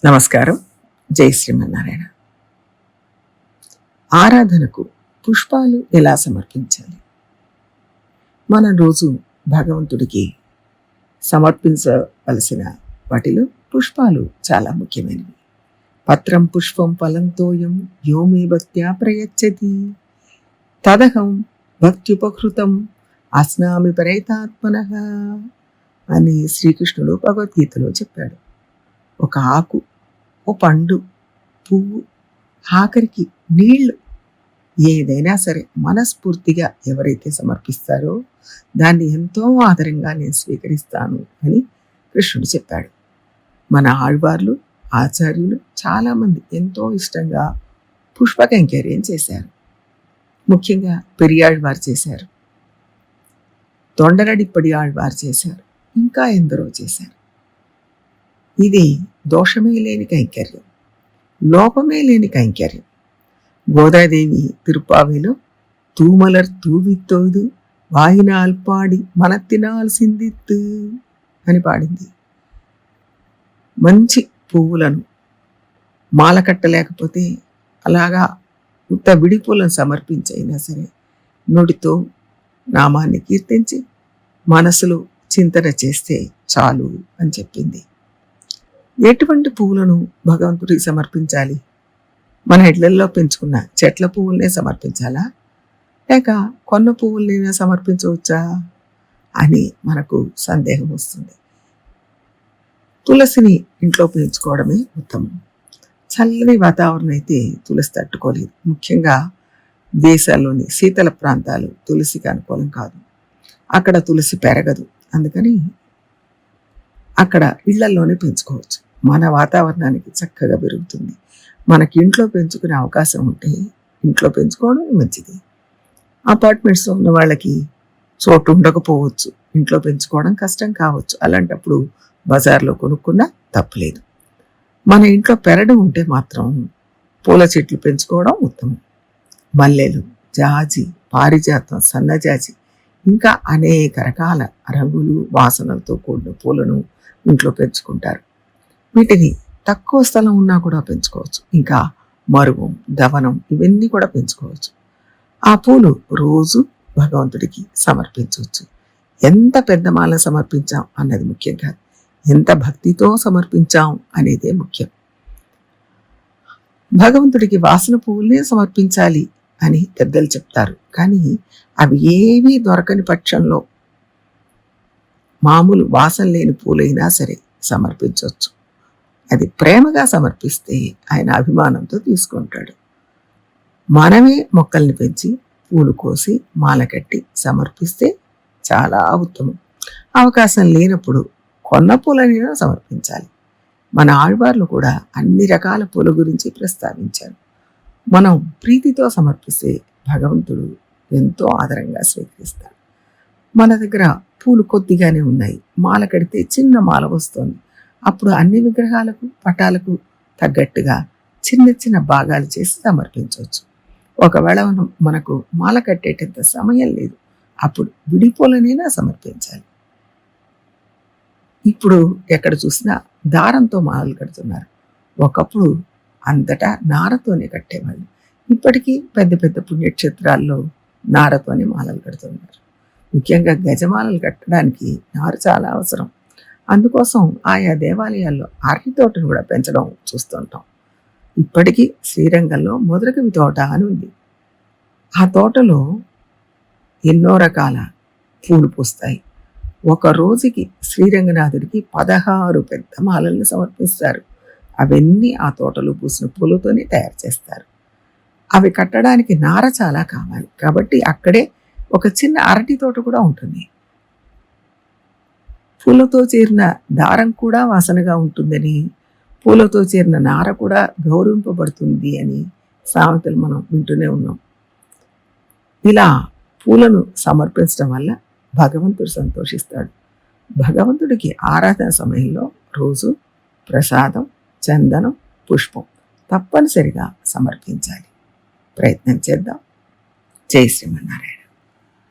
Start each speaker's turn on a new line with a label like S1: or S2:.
S1: నమస్కారం. జై శ్రీమన్నారాయణ. ఆరాధనకు పుష్పాలు ఎలా సమర్పించాలి? మనం రోజు భగవంతుడికి సమర్పించవలసిన వాటిలో పుష్పాలు చాలా ముఖ్యమైనవి. పత్రం పుష్పం ఫలంతోయం యో మే భక్త్యా ప్రయచ్చతి తదహం భక్త్యుపహృతం అస్నామి పరైతాత్మనః అని శ్రీకృష్ణుడు భగవద్గీతలో చెప్పాడు. ఒక ఆకు, ఓ పండు, పువ్వు, ఆఖరికి నీళ్లు, ఏదైనా సరే మనస్ఫూర్తిగా ఎవరైతే సమర్పిస్తారో దాన్ని ఎంతో ఆదరంగా నేను స్వీకరిస్తాను అని కృష్ణుడు చెప్పాడు. మన ఆళ్వార్లు, ఆచార్యులు చాలామంది ఎంతో ఇష్టంగా పుష్ప కైంకర్యం చేశారు. ముఖ్యంగా పెరియాళ్వారు చేశారు, తొండరడిప్పడి ఆళ్వారు చేశారు, ఇంకా ఎందరో చేశారు. ఇది దోషమే లేని కైంకర్యం, లోపమే లేని కైంకర్యం. గోదాదేవి తిరుప్పావిలో తూమలర్ తూవిత్తోదు వాయినాల్ పాడి మనత్తినాల్సిందిత్తు అని పాడింది. మంచి పువ్వులను మాల కట్టలేకపోతే అలాగా ఉత్త విడిపూలను సమర్పించైనా సరే నోటితో నామాన్ని కీర్తించి మనసులో చింతన చేస్తే చాలు అని చెప్పింది. ఎటువంటి పువ్వులను భగవంతుడికి సమర్పించాలి? మన ఇళ్లల్లో పెంచుకున్న చెట్ల పువ్వులనే సమర్పించాలా, లేక కొన్న పువ్వులనే సమర్పించవచ్చా అని మనకు సందేహం వస్తుంది. తులసిని ఇంట్లో పెంచుకోవడమే ఉత్తమం. చల్లని వాతావరణం అయితే తులసి తట్టుకోలేదు. ముఖ్యంగా దేశాల్లోని శీతల ప్రాంతాలు తులసికి అనుకూలం కాదు. అక్కడ తులసి పెరగదు. అందుకని అక్కడ ఇళ్లల్లోనే పెంచుకోవచ్చు. మన వాతావరణానికి చక్కగా పెరుగుతుంది. మనకి ఇంట్లో పెంచుకునే అవకాశం ఉంటే ఇంట్లో పెంచుకోవడం మంచిది. అపార్ట్మెంట్స్లో ఉన్న వాళ్ళకి చోటు ఉండకపోవచ్చు, ఇంట్లో పెంచుకోవడం కష్టం కావచ్చు. అలాంటప్పుడు బజార్లో కొనుక్కున్నా తప్పులేదు. మన ఇంట్లో పెరడు ఉంటే మాత్రం పూల చెట్లు పెంచుకోవడం ఉత్తమం. మల్లెలు, జాజి, పారిజాతం, సన్నజాజి, ఇంకా అనేక రకాల రంగులు, వాసనలతో కూడిన పూలను ఇంట్లో పెంచుకుంటారు. వీటిని తక్కువ స్థలం ఉన్నా కూడా పెంచుకోవచ్చు. ఇంకా మరువం, దవనం, ఇవన్నీ కూడా పెంచుకోవచ్చు. ఆ పూలు రోజు భగవంతుడికి సమర్పించవచ్చు. ఎంత పెద్ద మాల సమర్పించాం అన్నది ముఖ్యం కాదు, ఎంత భక్తితో సమర్పించాం అనేదే ముఖ్యం. భగవంతుడికి వాసన పువ్వులనే సమర్పించాలి అని పెద్దలు చెప్తారు. కానీ అవి ఏవీ దొరకని పక్షంలో మామూలు వాసన లేని పూలైనా సరే సమర్పించవచ్చు. అది ప్రేమగా సమర్పిస్తే ఆయన అభిమానంతో తీసుకుంటాడు. మనమే మొక్కల్ని పెంచి పూలు కోసి మాల కట్టి సమర్పిస్తే చాలా ఉత్తమం. అవకాశం లేనప్పుడు కొన్న పూలనైనా సమర్పించాలి. మన ఆళ్వార్లు కూడా అన్ని రకాల పూల గురించి ప్రస్తావించారు. మనం ప్రీతితో సమర్పిస్తే భగవంతుడు ఎంతో ఆదరంగా స్వీకరిస్తాడు. మన దగ్గర పూలు కొద్దిగానే ఉన్నాయి, మాల కడితే చిన్న మాల వస్తుంది. అప్పుడు అన్ని విగ్రహాలకు, పటాలకు తగ్గట్టుగా చిన్న చిన్న భాగాలు చేసి సమర్పించవచ్చు. ఒకవేళ మనకు మాల కట్టేటంత సమయం లేదు, అప్పుడు విడిపూలనైనా సమర్పించాలి. ఇప్పుడు ఎక్కడ చూసినా దారంతో మాలలు కడుతున్నారు. ఒకప్పుడు అంతటా నారతోనే కట్టేవాళ్ళు. ఇప్పటికీ పెద్ద పెద్ద పుణ్యక్షేత్రాల్లో నారతోనే మాలలు కడుతున్నారు. ముఖ్యంగా గజమాలలు కట్టడానికి నారు చాలా అవసరం. అందుకోసం ఆయా దేవాలయాల్లో అరటి తోటను కూడా పెంచడం చూస్తుంటాం. ఇప్పటికీ శ్రీరంగంలో మొదలకవి తోట అని ఉంది. ఆ తోటలో ఎన్నో రకాల పూలు పూస్తాయి. ఒక రోజుకి శ్రీరంగనాథుడికి 16 పెద్ద మాలలను సమర్పిస్తారు. అవన్నీ ఆ తోటలో పూసిన పూలతోనే తయారు చేస్తారు. అవి కట్టడానికి నార చాలా కావాలి. కాబట్టి అక్కడే ఒక చిన్న అరటి తోట కూడా ఉంటుంది. పూలతో చేరిన దారం కూడా వాసనగా ఉంటుందని, పూలతో చేరిన నార కూడా గౌరవింపబడుతుంది అని సామెతలు మనం వింటూనే ఉన్నాం. ఇలా పూలను సమర్పించడం వల్ల భగవంతుడు సంతోషిస్తాడు. భగవంతుడికి ఆరాధన సమయంలో రోజు ప్రసాదం, చందనం, పుష్పం తప్పనిసరిగా సమర్పించాలి. ప్రయత్నం చేద్దాం. జై శ్రీమన్నారాయణ.